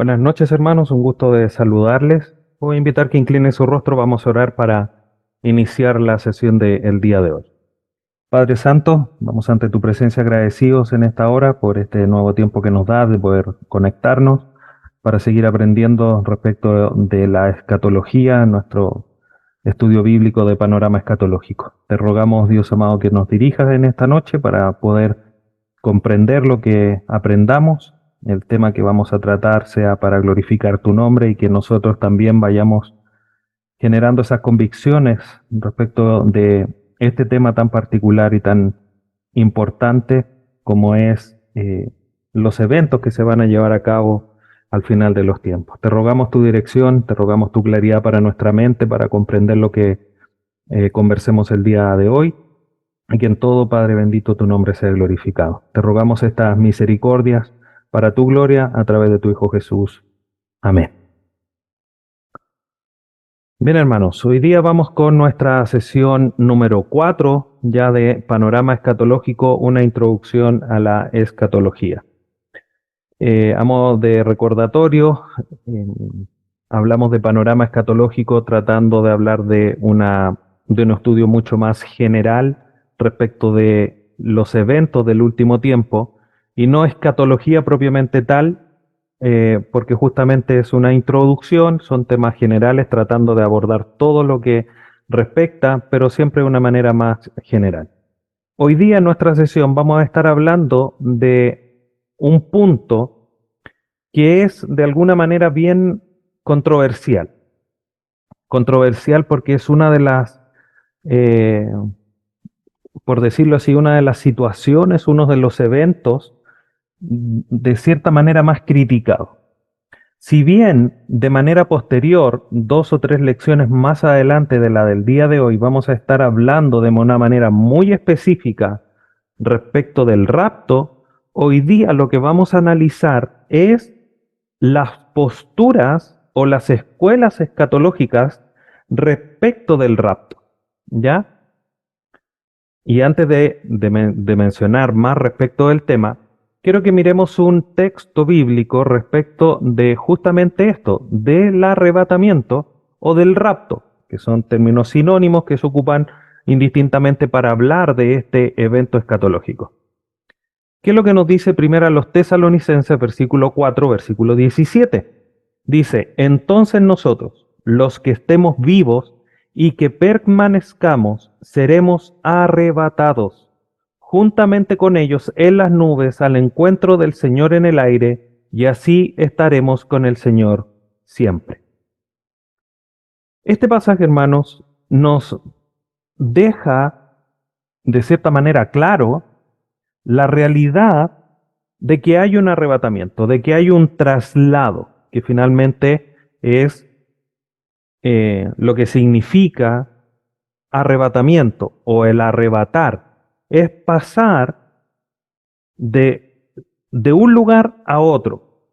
Buenas noches, hermanos. Un gusto de saludarles. Voy a invitar que inclinen su rostro. Vamos a orar para iniciar la sesión del día de hoy. Padre Santo, vamos ante tu presencia agradecidos en esta hora por este nuevo tiempo que nos das de poder conectarnos para seguir aprendiendo respecto de la escatología, nuestro estudio bíblico de panorama escatológico. Te rogamos, Dios amado, que nos dirijas en esta noche para poder comprender lo que aprendamos, el tema que vamos a tratar sea para glorificar tu nombre y que nosotros también vayamos generando esas convicciones respecto de este tema tan particular y tan importante como es los eventos que se van a llevar a cabo al final de los tiempos. Te rogamos tu dirección, te rogamos tu claridad para nuestra mente, para comprender lo que conversemos el día de hoy y que en todo, Padre bendito, tu nombre sea glorificado. Te rogamos estas misericordias para tu gloria a través de tu Hijo Jesús. Amén. Bien, hermanos, hoy día vamos con nuestra sesión número 4, ya de Panorama Escatológico, una introducción a la escatología. A modo de recordatorio, eh, hablamos de panorama escatológico tratando de hablar de un estudio mucho más general respecto de los eventos del último tiempo y no escatología propiamente tal, porque justamente es una introducción, son temas generales tratando de abordar todo lo que respecta, pero siempre de una manera más general. Hoy día en nuestra sesión vamos a estar hablando de un punto que es de alguna manera bien controversial. Controversial porque es una de las, eh, por decirlo así, una de las situaciones, uno de los eventos de cierta manera más criticados. Si bien de manera posterior, 2 o 3 lecciones más adelante de la del día de hoy, vamos a estar hablando de una manera muy específica respecto del rapto, hoy día lo que vamos a analizar es las posturas o las escuelas escatológicas respecto del rapto, ¿ya? Y antes de mencionar más respecto del tema, quiero que miremos un texto bíblico respecto de justamente esto, del arrebatamiento o del rapto, que son términos sinónimos que se ocupan indistintamente para hablar de este evento escatológico. ¿Qué es lo que nos dice primero a los Tesalonicenses, versículo 4, versículo 17? Dice, entonces nosotros, los que estemos vivos y que permanezcamos, seremos arrebatados juntamente con ellos en las nubes al encuentro del Señor en el aire, y así estaremos con el Señor siempre. Este pasaje, hermanos, nos deja de cierta manera claro la realidad de que hay un arrebatamiento, de que hay un traslado, que finalmente es lo que significa arrebatamiento o el arrebatar, es pasar de, de un lugar a otro.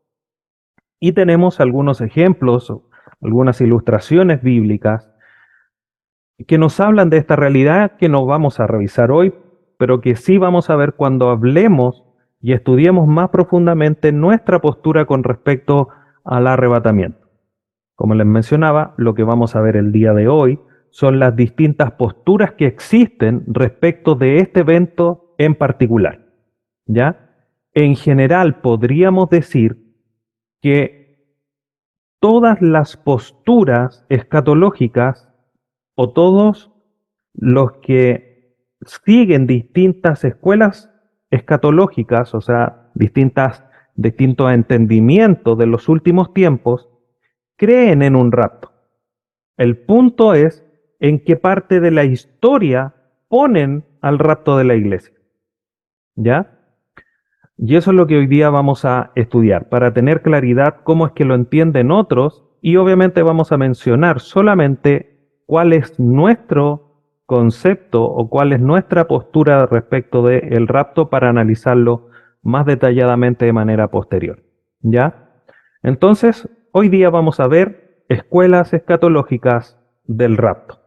Y tenemos algunos ejemplos, algunas ilustraciones bíblicas que nos hablan de esta realidad que no vamos a revisar hoy, pero que sí vamos a ver cuando hablemos y estudiemos más profundamente nuestra postura con respecto al arrebatamiento. Como les mencionaba, lo que vamos a ver el día de hoy son las distintas posturas que existen respecto de este evento en particular. ¿Ya? En general podríamos decir que todas las posturas escatológicas o todos los que siguen distintas escuelas escatológicas, o sea, distintos entendimientos de los últimos tiempos, creen en un rapto. El punto es en qué parte de la historia ponen al rapto de la iglesia. ¿Ya? Y eso es lo que hoy día vamos a estudiar, para tener claridad cómo es que lo entienden otros, y obviamente vamos a mencionar solamente cuál es nuestro concepto o cuál es nuestra postura respecto del rapto para analizarlo más detalladamente de manera posterior. ¿Ya? Entonces, hoy día vamos a ver escuelas escatológicas del rapto.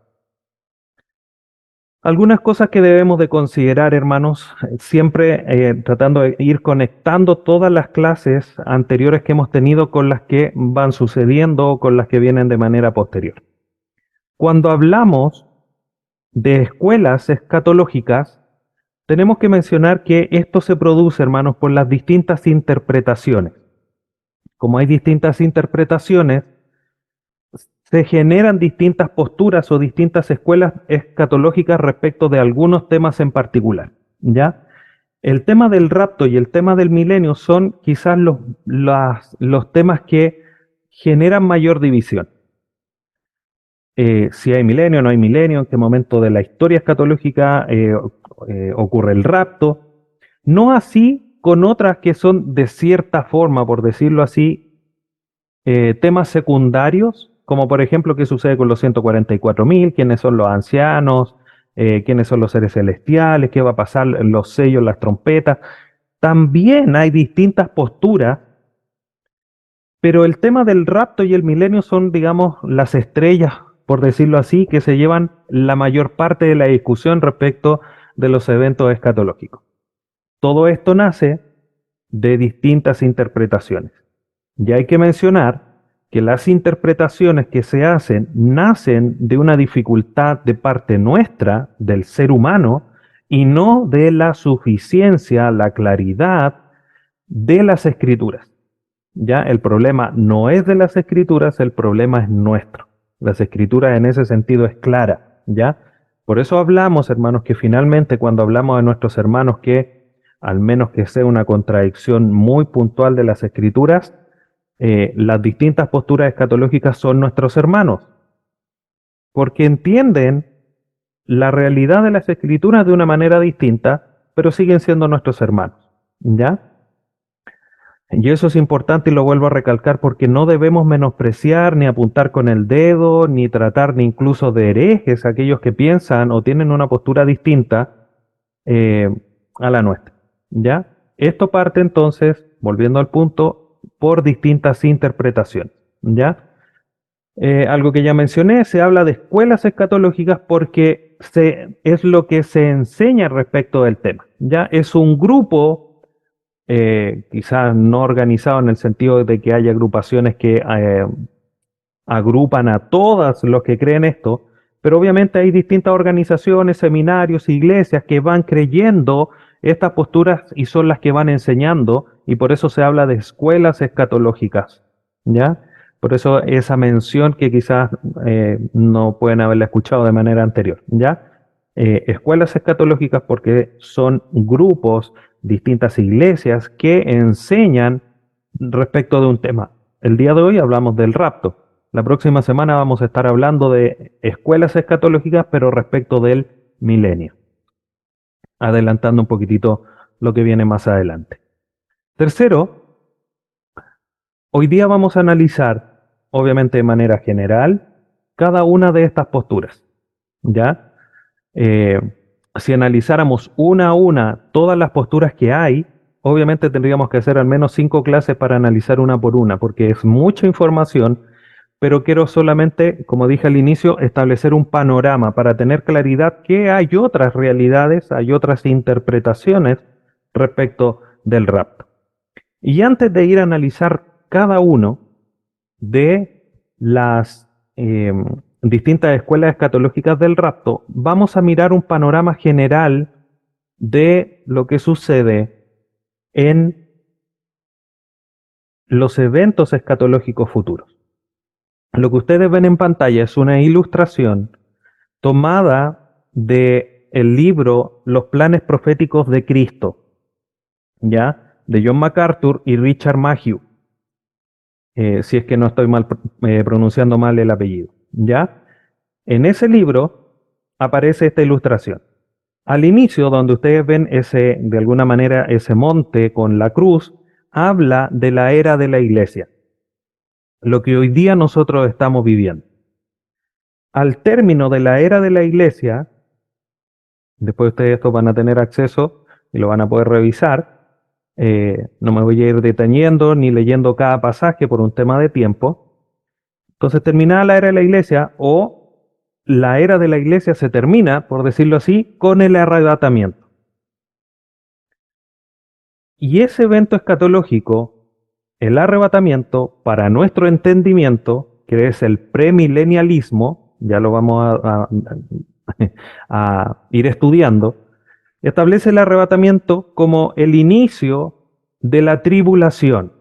Algunas cosas que debemos de considerar, hermanos, siempre tratando de ir conectando todas las clases anteriores que hemos tenido con las que van sucediendo o con las que vienen de manera posterior. Cuando hablamos de escuelas escatológicas, tenemos que mencionar que esto se produce, hermanos, por las distintas interpretaciones. Como hay distintas interpretaciones, se generan distintas posturas o distintas escuelas escatológicas respecto de algunos temas en particular, ¿ya? El tema del rapto y el tema del milenio son quizás los temas que generan mayor división. Si hay milenio, no hay milenio, en qué momento de la historia escatológica ocurre el rapto. No así con otras que son de cierta forma, por decirlo así, temas secundarios, como por ejemplo qué sucede con los 144.000, quiénes son los ancianos, quiénes son los seres celestiales, qué va a pasar, los sellos, las trompetas. También hay distintas posturas, pero el tema del rapto y el milenio son, digamos, las estrellas, por decirlo así, que se llevan la mayor parte de la discusión respecto de los eventos escatológicos. Todo esto nace de distintas interpretaciones. Y hay que mencionar que las interpretaciones que se hacen nacen de una dificultad de parte nuestra, del ser humano, y no de la suficiencia, la claridad de las escrituras. Ya el problema no es de las escrituras, el problema es nuestro. Las escrituras en ese sentido es clara, ¿ya? Por eso hablamos, hermanos, que finalmente cuando hablamos de nuestros hermanos que, al menos que sea una contradicción muy puntual de las escrituras, las distintas posturas escatológicas son nuestros hermanos, porque entienden la realidad de las escrituras de una manera distinta, pero siguen siendo nuestros hermanos, ¿ya? Y eso es importante y lo vuelvo a recalcar porque no debemos menospreciar ni apuntar con el dedo, ni tratar ni incluso de herejes a aquellos que piensan o tienen una postura distinta eh, a la nuestra, ¿ya? Esto parte entonces, volviendo al punto, por distintas interpretaciones, ¿ya? Algo que ya mencioné, se habla de escuelas escatológicas porque es lo que se enseña respecto del tema, ¿ya? Es un grupo, quizás no organizado en el sentido de que haya agrupaciones que agrupan a todos los que creen esto, pero obviamente hay distintas organizaciones, seminarios, iglesias que van creyendo estas posturas y son las que van enseñando, y por eso se habla de escuelas escatológicas, ¿ya? Por eso esa mención que quizás no pueden haberla escuchado de manera anterior, ¿ya? Escuelas escatológicas porque son grupos, distintas iglesias que enseñan respecto de un tema. El día de hoy hablamos del rapto. La próxima semana vamos a estar hablando de escuelas escatológicas, pero respecto del milenio, adelantando un poquitito lo que viene más adelante. Tercero, hoy día vamos a analizar, obviamente de manera general, cada una de estas posturas, ¿ya? Eh, si analizáramos una a una todas las posturas que hay, obviamente tendríamos que hacer al menos 5 clases para analizar una por una, porque es mucha información, pero quiero solamente, como dije al inicio, establecer un panorama para tener claridad que hay otras realidades, hay otras interpretaciones respecto del rapto. Y antes de ir a analizar cada uno de las distintas escuelas escatológicas del rapto, vamos a mirar un panorama general de lo que sucede en los eventos escatológicos futuros. Lo que ustedes ven en pantalla es una ilustración tomada de el libro Los planes proféticos de Cristo, ¿ya? De John MacArthur y Richard Mayhew, si es que no estoy pronunciando mal el apellido, ¿ya? En ese libro aparece esta ilustración. Al inicio, donde ustedes ven ese, de alguna manera, ese monte con la cruz, habla de la era de la iglesia, lo que hoy día nosotros estamos viviendo. Al término de la era de la iglesia, después ustedes esto van a tener acceso y lo van a poder revisar. No me voy a ir deteniendo ni leyendo cada pasaje por un tema de tiempo. Entonces, terminada la era de la iglesia o la era de la iglesia se termina, por decirlo así, con el arrebatamiento. Y ese evento escatológico, el arrebatamiento, para nuestro entendimiento, que es el premilenialismo, ya lo vamos a ir estudiando, establece el arrebatamiento como el inicio de la tribulación.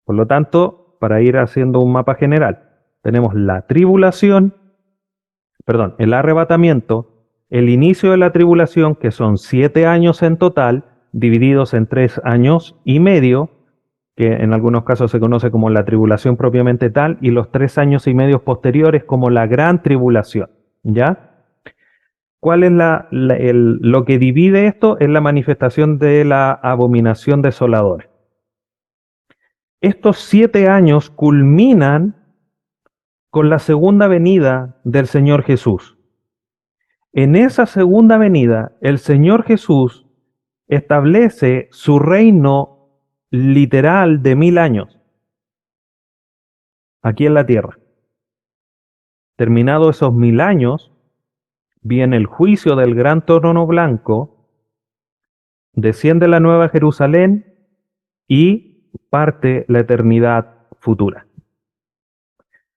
Por lo tanto, para ir haciendo un mapa general, tenemos la tribulación, perdón, el arrebatamiento, el inicio de la tribulación, que son 7 años en total, divididos en 3 años y medio, que en algunos casos se conoce como la tribulación propiamente tal, y los 3 años y medio posteriores como la gran tribulación. ¿Ya? ¿Cuál es lo que divide esto? Es la manifestación de la abominación desoladora. Estos 7 años culminan con la segunda venida del Señor Jesús. En esa segunda venida, el Señor Jesús establece su reino literal de 1000 años aquí en la tierra. Terminados esos 1000 años, viene el juicio del gran trono blanco, desciende la nueva Jerusalén y parte la eternidad futura.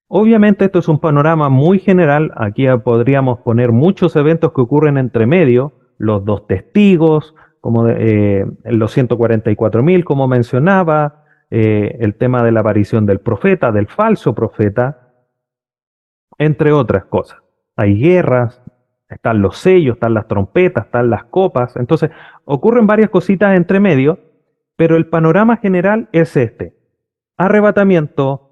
Obviamente esto es un panorama muy general, aquí podríamos poner muchos eventos que ocurren entre medio, los 2 testigos, como los 144.000, como mencionaba, el tema de la aparición del profeta, del falso profeta, entre otras cosas. Hay guerras, están los sellos, están las trompetas, están las copas, entonces ocurren varias cositas entre medio, pero el panorama general es este: arrebatamiento,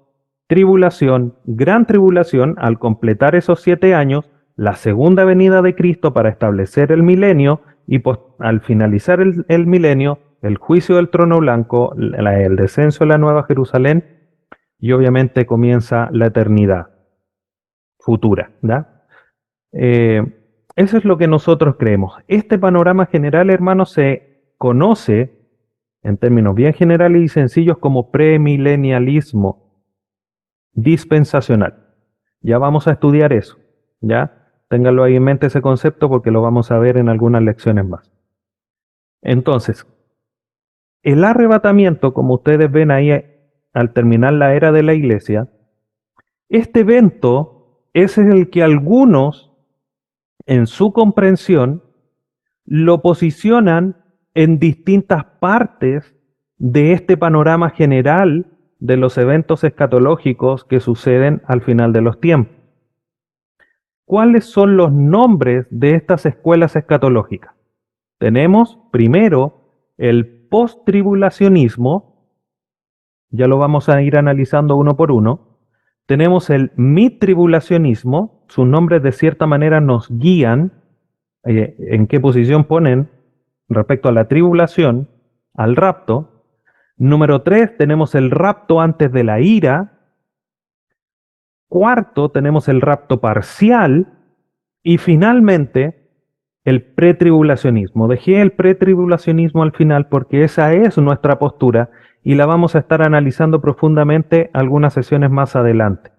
tribulación, gran tribulación, al completar esos 7 años, la segunda venida de Cristo para establecer el milenio, y al finalizar el milenio, el juicio del trono blanco, el descenso de la nueva Jerusalén, y obviamente comienza la eternidad futura. ¿Da? Eso es lo que nosotros creemos. Este panorama general, hermanos, se conoce en términos bien generales y sencillos como premilenialismo dispensacional. Ya vamos a estudiar eso, ¿ya? Ténganlo ahí en mente ese concepto porque lo vamos a ver en algunas lecciones más. Entonces, el arrebatamiento, como ustedes ven ahí al terminar la era de la iglesia, este evento es el que algunos, en su comprensión, lo posicionan en distintas partes de este panorama general de los eventos escatológicos que suceden al final de los tiempos. ¿Cuáles son los nombres de estas escuelas escatológicas? Tenemos primero el postribulacionismo, ya lo vamos a ir analizando uno por uno. Tenemos el midtribulacionismo, sus nombres de cierta manera nos guían en qué posición ponen respecto a la tribulación, al rapto. Número 3, tenemos el rapto antes de la ira. Cuarto, tenemos el rapto parcial. Y finalmente, el pretribulacionismo. Dejé el pretribulacionismo al final porque esa es nuestra postura y la vamos a estar analizando profundamente algunas sesiones más adelante.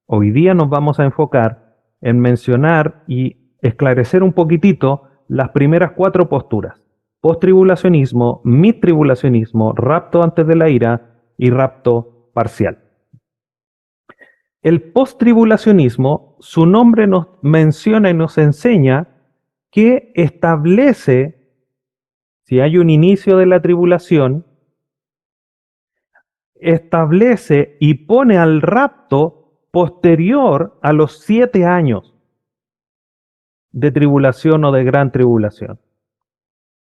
Hoy día nos vamos a enfocar en mencionar y esclarecer un poquitito las primeras 4 posturas: postribulacionismo, midtribulacionismo, rapto antes de la ira y rapto parcial. El postribulacionismo, su nombre nos menciona y nos enseña que establece, si hay un inicio de la tribulación, establece y pone al rapto posterior a los 7 años de tribulación o de gran tribulación.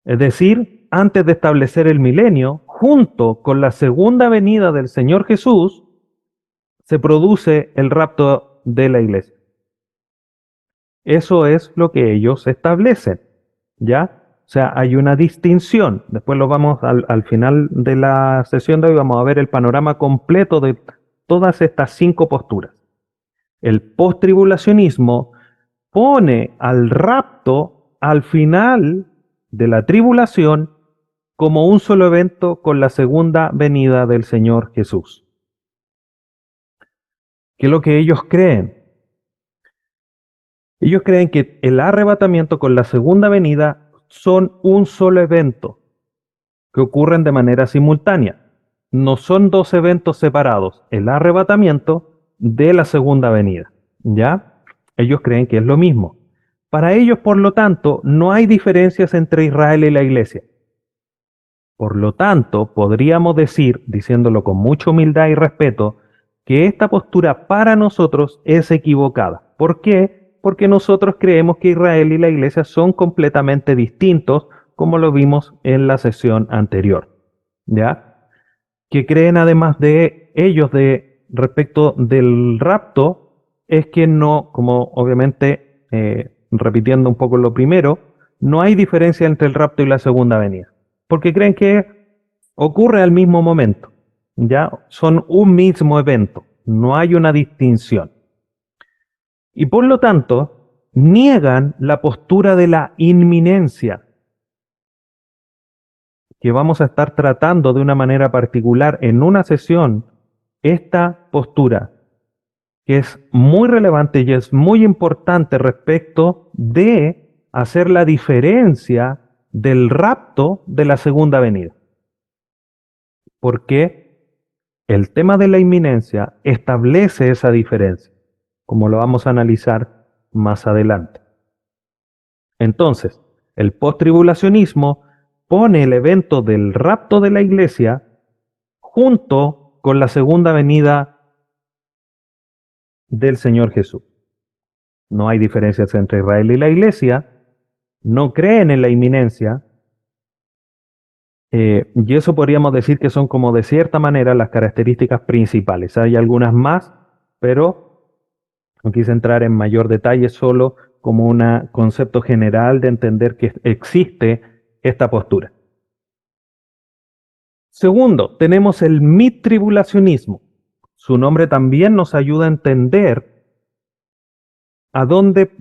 Es decir, antes de establecer el milenio, junto con la segunda venida del Señor Jesús, se produce el rapto de la iglesia. Eso es lo que ellos establecen, ¿ya? O sea, hay una distinción. Después lo vamos al final de la sesión de hoy, vamos a ver el panorama completo de todas estas 5 posturas. El postribulacionismo pone al rapto al final de la tribulación como un solo evento con la segunda venida del Señor Jesús. ¿Qué es lo que ellos creen? Ellos creen que el arrebatamiento con la segunda venida son un solo evento que ocurren de manera simultánea. No son dos eventos separados, el arrebatamiento de la segunda venida. ¿Ya? Ellos creen que es lo mismo. Para ellos, por lo tanto, no hay diferencias entre Israel y la iglesia. Por lo tanto, podríamos decir, diciéndolo con mucha humildad y respeto, que esta postura para nosotros es equivocada. ¿Por qué? Porque nosotros creemos que Israel y la iglesia son completamente distintos, como lo vimos en la sesión anterior. ¿Ya? Que creen además de ellos de respecto del rapto, es que no, como obviamente, repitiendo un poco lo primero, no hay diferencia entre el rapto y la segunda venida porque creen que ocurre al mismo momento, ¿ya? Son un mismo evento, no hay una distinción. Y por lo tanto, niegan la postura de la inminencia, que vamos a estar tratando de una manera particular en una sesión, esta postura, que es muy relevante y es muy importante respecto de hacer la diferencia del rapto de la segunda venida. Porque el tema de la inminencia establece esa diferencia, como lo vamos a analizar más adelante. Entonces, el postribulacionismo pone el evento del rapto de la iglesia junto con la segunda venida del Señor Jesús. No hay diferencias entre Israel y la iglesia, no creen en la inminencia, y eso podríamos decir que son como de cierta manera las características principales. Hay algunas más, pero no quise entrar en mayor detalle, solo como un concepto general de entender que existe esta postura. Segundo, tenemos el midtribulacionismo. Su nombre también nos ayuda a entender a dónde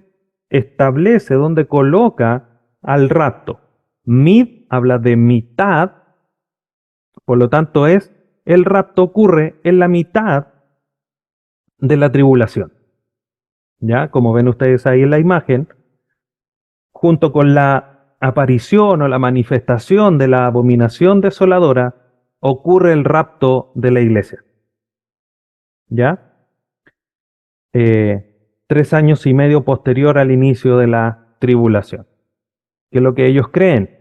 establece, dónde coloca al rapto. Mid habla de mitad. Por lo tanto, el rapto ocurre en la mitad de la tribulación. ¿Ya? Como ven ustedes ahí en la imagen, junto con la aparición o la manifestación de la abominación desoladora, ocurre el rapto de la iglesia. ¿Ya? 3 años y medio posterior al inicio de la tribulación. ¿Qué es lo que ellos creen?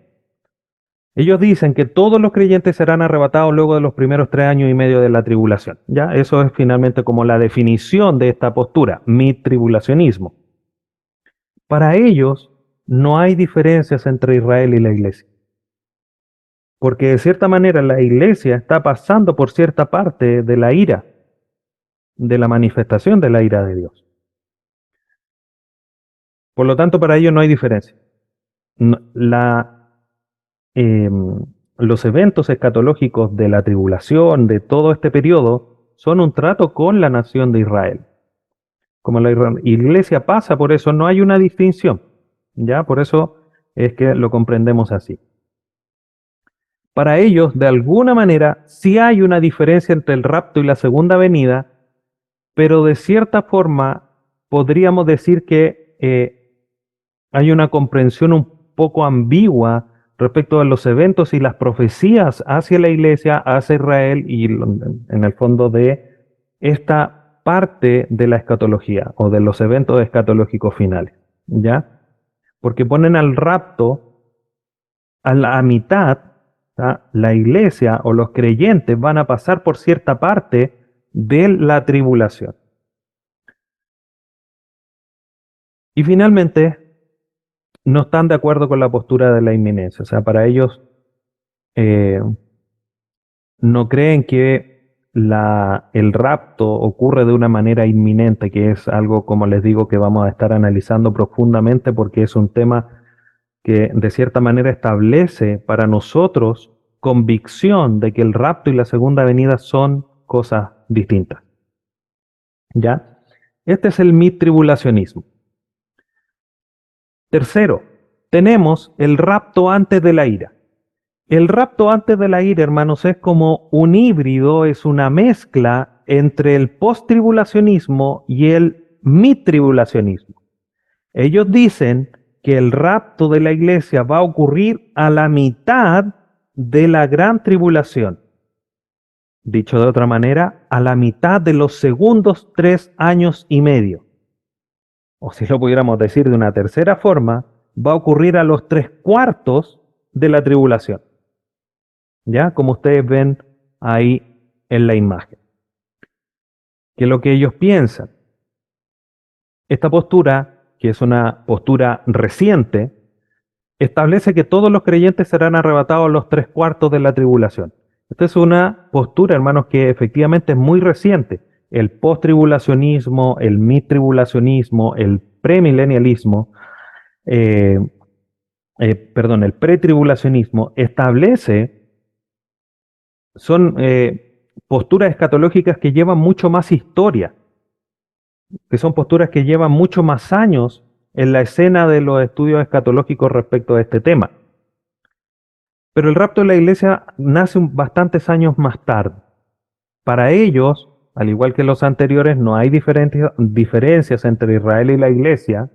Ellos dicen que todos los creyentes serán arrebatados luego de los primeros 3 años y medio de la tribulación. ¿Ya? Eso es finalmente como la definición de esta postura, midtribulacionismo. Para ellos no hay diferencias entre Israel y la iglesia. Porque de cierta manera la iglesia está pasando por cierta parte de la ira, de la manifestación de la ira de Dios. Por lo tanto, para ellos no hay diferencia. Los eventos escatológicos de la tribulación, de todo este periodo, son un trato con la nación de Israel. Como la iglesia pasa por eso, no hay una distinción. ¿Ya? Por eso es que lo comprendemos así. Para ellos, de alguna manera, sí hay una diferencia entre el rapto y la segunda venida, pero de cierta forma podríamos decir que hay una comprensión un poco ambigua respecto a los eventos y las profecías hacia la iglesia, hacia Israel y en el fondo de esta parte de la escatología o de los eventos escatológicos finales, ¿ya? Porque ponen al rapto a la mitad, ¿tá? La iglesia o los creyentes van a pasar por cierta parte de la tribulación. Y finalmente, no están de acuerdo con la postura de la inminencia. O sea, para ellos no creen que el rapto ocurre de una manera inminente, que es algo, como les digo, que vamos a estar analizando profundamente porque es un tema que de cierta manera establece para nosotros convicción de que el rapto y la segunda venida son cosas distintas. ¿Ya? Este es el midtribulacionismo. Tercero, tenemos el rapto antes de la ira. El rapto antes de la ira, hermanos, es como un híbrido, es una mezcla entre el post-tribulacionismo y el mid-tribulacionismo. Ellos dicen que el rapto de la iglesia va a ocurrir a la mitad de la gran tribulación. Dicho de otra manera, a la mitad de los segundos 3 años y medio. O si lo pudiéramos decir de una tercera forma, va a ocurrir a los 3/4 de la tribulación. ¿Ya? Como ustedes ven ahí en la imagen. ¿Qué es lo que ellos piensan? Esta postura, que es una postura reciente, establece que todos los creyentes serán arrebatados a los 3/4 de la tribulación. Esta es una postura, hermanos, que efectivamente es muy reciente. El post-tribulacionismo, el mid-tribulacionismo, el premilenialismo, el pretribulacionismo son posturas escatológicas que llevan mucho más historia, que son posturas que llevan mucho más años en la escena de los estudios escatológicos respecto a este tema. Pero el rapto de la iglesia nace bastantes años más tarde. Para ellos, al igual que los anteriores, no hay diferencias entre Israel y la iglesia.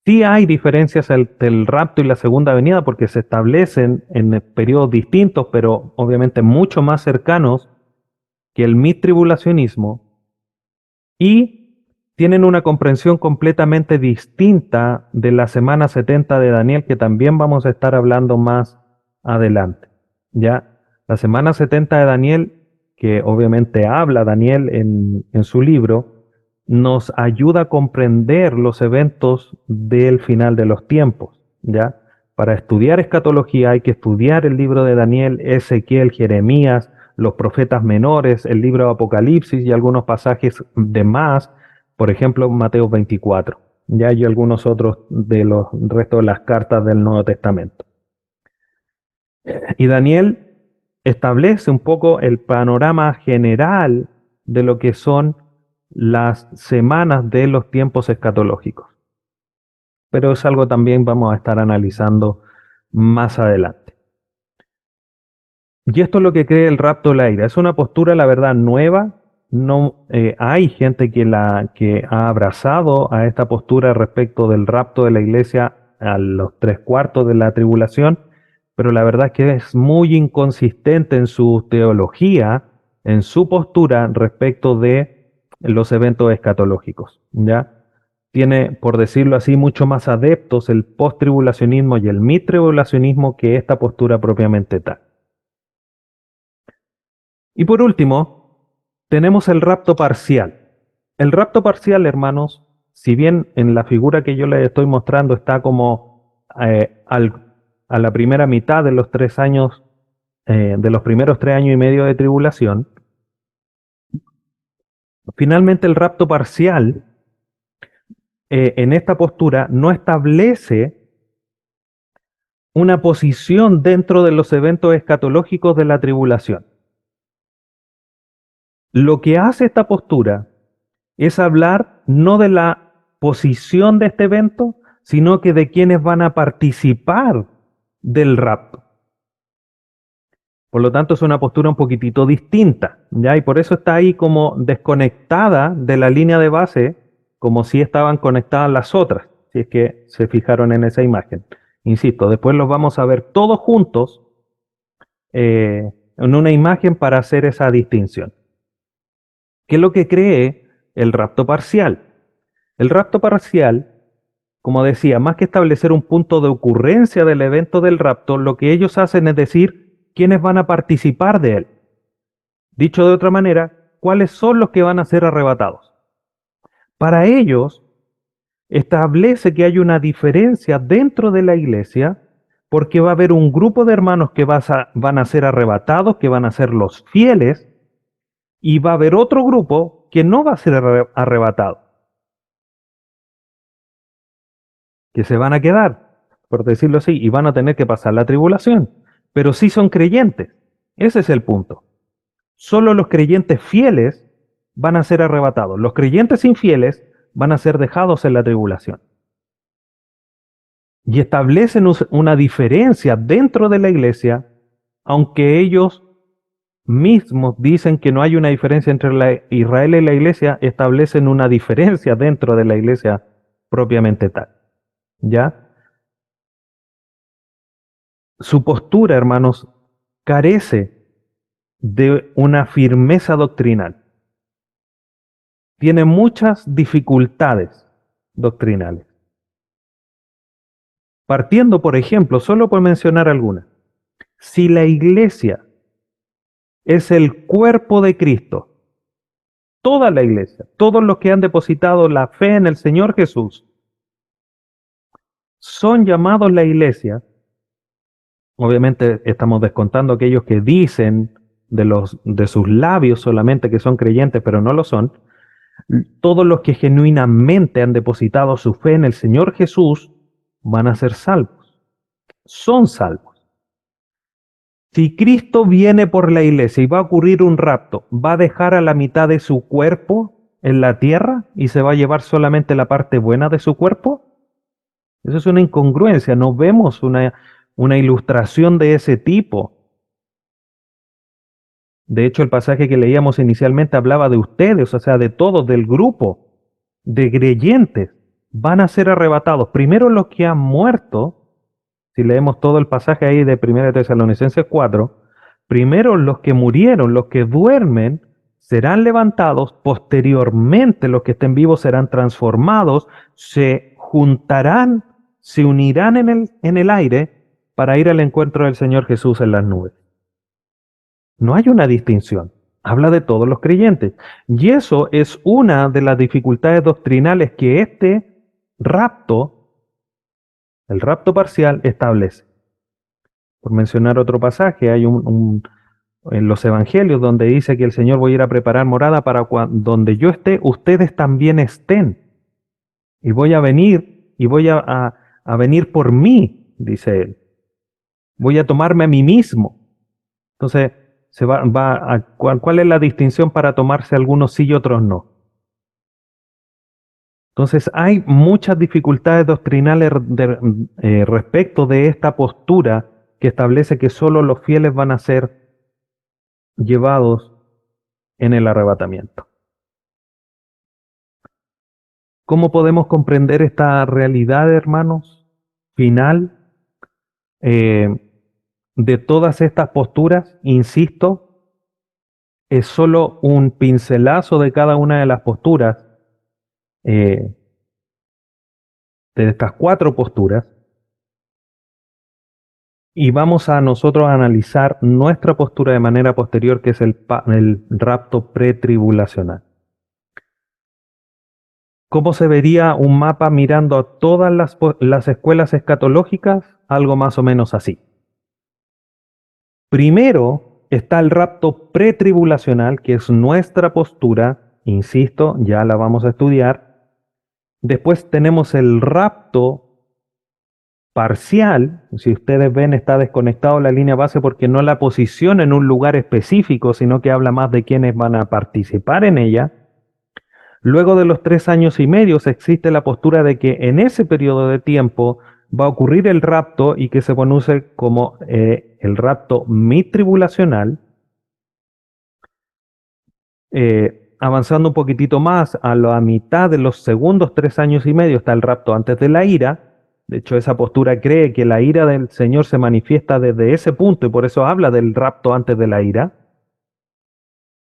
Sí hay diferencias entre el rapto y la segunda venida porque se establecen en periodos distintos, pero obviamente mucho más cercanos que el mid-tribulacionismo, y tienen una comprensión completamente distinta de la semana 70 de Daniel, que también vamos a estar hablando más adelante. Ya, la semana 70 de Daniel, que obviamente habla Daniel en su libro, nos ayuda a comprender los eventos del final de los tiempos. Ya, para estudiar escatología hay que estudiar el libro de Daniel, Ezequiel, Jeremías, los profetas menores, el libro de Apocalipsis y algunos pasajes de más, por ejemplo, Mateo 24, ya y algunos otros de los restos de las cartas del Nuevo Testamento. Y Daniel establece un poco el panorama general de lo que son las semanas de los tiempos escatológicos. Pero es algo también vamos a estar analizando más adelante. Y esto es lo que cree el rapto de la ira. Es una postura, la verdad, nueva. No hay gente que ha abrazado a esta postura respecto del rapto de la iglesia a los 3/4 de la tribulación, pero la verdad es que es muy inconsistente en su teología, en su postura respecto de los eventos escatológicos. ¿Ya? Tiene, por decirlo así, mucho más adeptos el post-tribulacionismo y el mid-tribulacionismo que esta postura propiamente tal. Y por último, tenemos el rapto parcial. El rapto parcial, hermanos, si bien en la figura que yo les estoy mostrando está como a la primera mitad de los 3 años, de los primeros 3 años y medio de tribulación, finalmente el rapto parcial en esta postura no establece una posición dentro de los eventos escatológicos de la tribulación. Lo que hace esta postura es hablar no de la posición de este evento, sino que de quienes van a participar del rapto. Por lo tanto, es una postura un poquitito distinta, ¿ya? Y por eso está ahí como desconectada de la línea de base, como si estaban conectadas las otras, si es que se fijaron en esa imagen. Insisto, después los vamos a ver todos juntos en una imagen para hacer esa distinción. ¿Qué es lo que cree el rapto parcial? El rapto parcial, como decía, más que establecer un punto de ocurrencia del evento del rapto, lo que ellos hacen es decir quiénes van a participar de él. Dicho de otra manera, cuáles son los que van a ser arrebatados. Para ellos, establece que hay una diferencia dentro de la iglesia porque va a haber un grupo de hermanos que van a ser arrebatados, que van a ser los fieles, y va a haber otro grupo que no va a ser arrebatado, que se van a quedar, por decirlo así, y van a tener que pasar la tribulación, pero sí son creyentes. Ese es el punto. Solo los creyentes fieles van a ser arrebatados. Los creyentes infieles van a ser dejados en la tribulación. Y establecen una diferencia dentro de la iglesia, aunque ellos mismos dicen que no hay una diferencia entre Israel y la iglesia, establecen una diferencia dentro de la iglesia propiamente tal. ¿Ya? Su postura, hermanos, carece de una firmeza doctrinal. Tiene muchas dificultades doctrinales. Partiendo, por ejemplo, solo por mencionar algunas, si la iglesia es el cuerpo de Cristo, toda la iglesia, todos los que han depositado la fe en el Señor Jesús, son llamados la iglesia. Obviamente estamos descontando aquellos que dicen de sus labios solamente que son creyentes, pero no lo son. Todos los que genuinamente han depositado su fe en el Señor Jesús van a ser salvos. Son salvos. Si Cristo viene por la iglesia y va a ocurrir un rapto, ¿va a dejar a la mitad de su cuerpo en la tierra y se va a llevar solamente la parte buena de su cuerpo? Eso es una incongruencia. No vemos una ilustración de ese tipo. De hecho, el pasaje que leíamos inicialmente hablaba de ustedes, o sea, de todos, del grupo de creyentes. Van a ser arrebatados. Primero los que han muerto, si leemos todo el pasaje ahí de 1 Tesalonicenses 4, primero los que murieron, los que duermen, serán levantados. Posteriormente los que estén vivos serán transformados, se juntarán, se unirán en el aire para ir al encuentro del Señor Jesús en las nubes. No hay una distinción. Habla de todos los creyentes. Y eso es una de las dificultades doctrinales que este rapto, el rapto parcial, establece. Por mencionar otro pasaje, hay en los evangelios donde dice que el Señor voy a ir a preparar morada para donde yo esté, ustedes también estén. Y voy a venir, y voy a venir por mí, dice él. Voy a tomarme a mí mismo. Entonces, ¿cuál es la distinción para tomarse algunos sí y otros no? Entonces, hay muchas dificultades doctrinales respecto de esta postura que establece que solo los fieles van a ser llevados en el arrebatamiento. ¿Cómo podemos comprender esta realidad, hermanos, final de todas estas posturas? Insisto, es solo un pincelazo de cada una de las posturas, de estas 4 posturas, y vamos a nosotros a analizar nuestra postura de manera posterior, que es el rapto pretribulacional. ¿Cómo se vería un mapa mirando a todas las escuelas escatológicas? Algo más o menos así. Primero está el rapto pretribulacional, que es nuestra postura, insisto, ya la vamos a estudiar. Después tenemos el rapto parcial. Si ustedes ven, está desconectado la línea base porque no la posiciona en un lugar específico, sino que habla más de quienes van a participar en ella. Luego de los 3 años y medio existe la postura de que en ese periodo de tiempo va a ocurrir el rapto y que se conoce como el rapto mitribulacional. Avanzando un poquitito más, a la mitad de los segundos 3 años y medio está el rapto antes de la ira. De hecho, esa postura cree que la ira del Señor se manifiesta desde ese punto y por eso habla del rapto antes de la ira.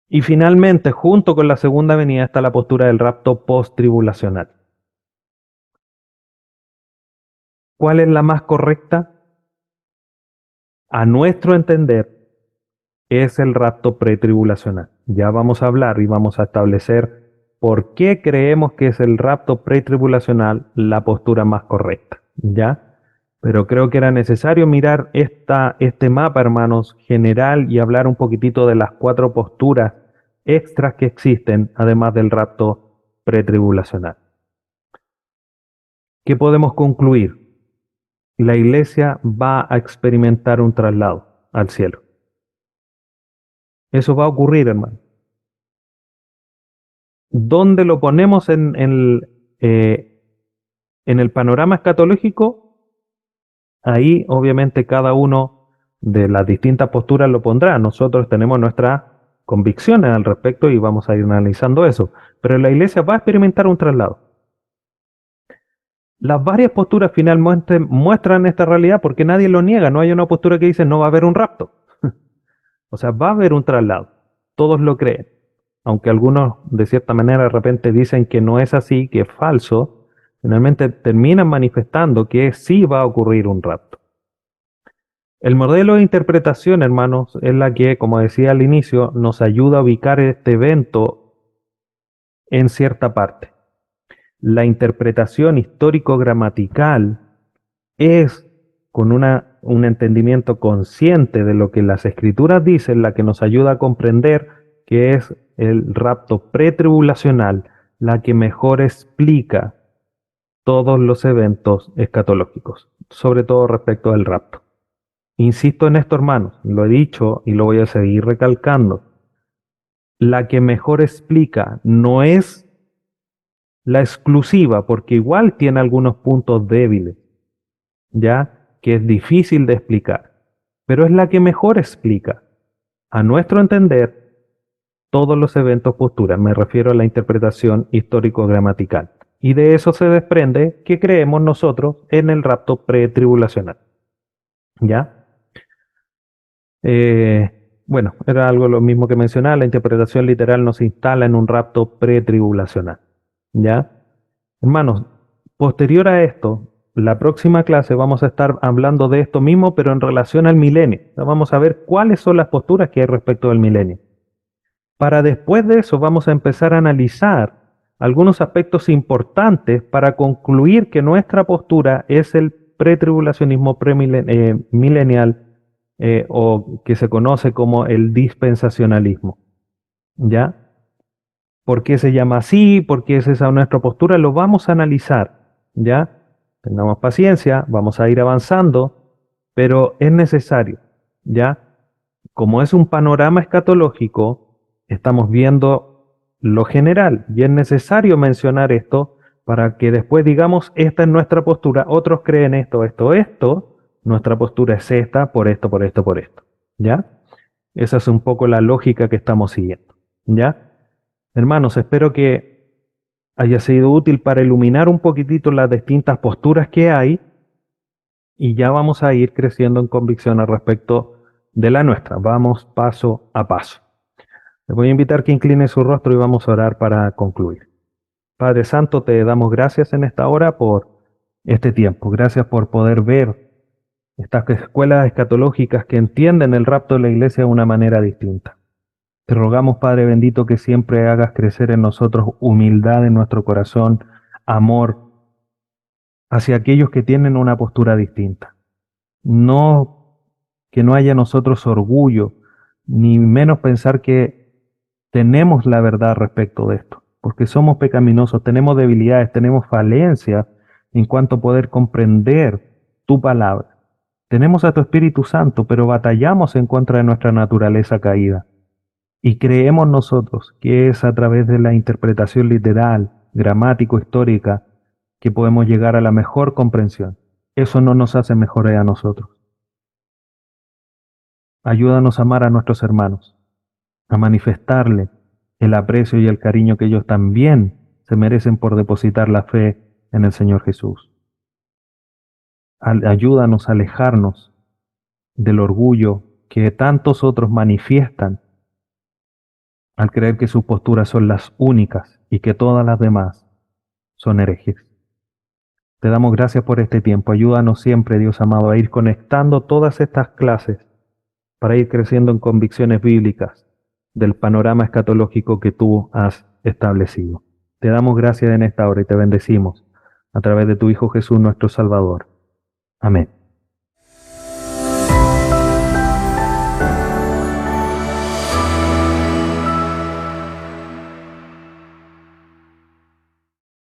Y finalmente, junto con la segunda venida, está la postura del rapto post-tribulacional. ¿Cuál es la más correcta? A nuestro entender, es el rapto pretribulacional. Ya vamos a hablar y vamos a establecer por qué creemos que es el rapto pretribulacional la postura más correcta. ¿Ya? Pero creo que era necesario mirar este mapa, hermanos, general y hablar un poquitito de las 4 posturas extras que existen, además del rapto pretribulacional. ¿Qué podemos concluir? La iglesia va a experimentar un traslado al cielo. Eso va a ocurrir, hermano. ¿Dónde lo ponemos en el panorama escatológico? Ahí, obviamente, cada uno de las distintas posturas lo pondrá. Nosotros tenemos nuestras convicciones al respecto y vamos a ir analizando eso. Pero la iglesia va a experimentar un traslado. Las varias posturas finalmente muestran esta realidad porque nadie lo niega. No hay una postura que dice no va a haber un rapto. O sea, va a haber un traslado. Todos lo creen. Aunque algunos de cierta manera de repente dicen que no es así, que es falso, finalmente terminan manifestando que sí va a ocurrir un rapto. El modelo de interpretación, hermanos, es la que, como decía al inicio, nos ayuda a ubicar este evento en cierta parte. La interpretación histórico-gramatical es, con un entendimiento consciente de lo que las escrituras dicen, la que nos ayuda a comprender que es el rapto pretribulacional, la que mejor explica todos los eventos escatológicos, sobre todo respecto al rapto. Insisto en esto, hermanos, lo he dicho y lo voy a seguir recalcando. La que mejor explica no es la exclusiva, porque igual tiene algunos puntos débiles, ya que es difícil de explicar, pero es la que mejor explica, a nuestro entender, todos los eventos posturas. Me refiero a la interpretación histórico-gramatical. Y de eso se desprende que creemos nosotros en el rapto pretribulacional. ¿Ya? Bueno, era algo lo mismo que mencionaba, la interpretación literal nos instala en un rapto pretribulacional. ¿Ya? Hermanos, posterior a esto, la próxima clase vamos a estar hablando de esto mismo, pero en relación al milenio. Vamos a ver cuáles son las posturas que hay respecto del milenio. Para después de eso vamos a empezar a analizar algunos aspectos importantes para concluir que nuestra postura es el pretribulacionismo milenial o que se conoce como el dispensacionalismo. ¿Ya? ¿Por qué se llama así? ¿Por qué es esa nuestra postura? Lo vamos a analizar. ¿Ya? Tengamos paciencia, vamos a ir avanzando, pero es necesario. ¿Ya? Como es un panorama escatológico, estamos viendo lo general y es necesario mencionar esto para que después digamos, esta es nuestra postura, otros creen esto, nuestra postura es esta, por esto, por esto, por esto. ¿Ya? Esa es un poco la lógica que estamos siguiendo. ¿Ya? Hermanos, espero que haya sido útil para iluminar un poquitito las distintas posturas que hay y ya vamos a ir creciendo en convicción al respecto de la nuestra. Vamos paso a paso. Les voy a invitar que incline su rostro y vamos a orar para concluir. Padre Santo, te damos gracias en esta hora por este tiempo. Gracias por poder ver estas escuelas escatológicas que entienden el rapto de la iglesia de una manera distinta. Te rogamos, Padre bendito, que siempre hagas crecer en nosotros humildad en nuestro corazón, amor hacia aquellos que tienen una postura distinta. No que no haya en nosotros orgullo, ni menos pensar que tenemos la verdad respecto de esto, porque somos pecaminosos, tenemos debilidades, tenemos falencias en cuanto a poder comprender tu palabra. Tenemos a tu Espíritu Santo, pero batallamos en contra de nuestra naturaleza caída. Y creemos nosotros que es a través de la interpretación literal, gramático-histórica, que podemos llegar a la mejor comprensión. Eso no nos hace mejores a nosotros. Ayúdanos a amar a nuestros hermanos, a manifestarle el aprecio y el cariño que ellos también se merecen por depositar la fe en el Señor Jesús. Ayúdanos a alejarnos del orgullo que tantos otros manifiestan al creer que sus posturas son las únicas y que todas las demás son herejes. Te damos gracias por este tiempo. Ayúdanos siempre, Dios amado, a ir conectando todas estas clases para ir creciendo en convicciones bíblicas del panorama escatológico que tú has establecido. Te damos gracias en esta hora y te bendecimos a través de tu Hijo Jesús, nuestro Salvador. Amén.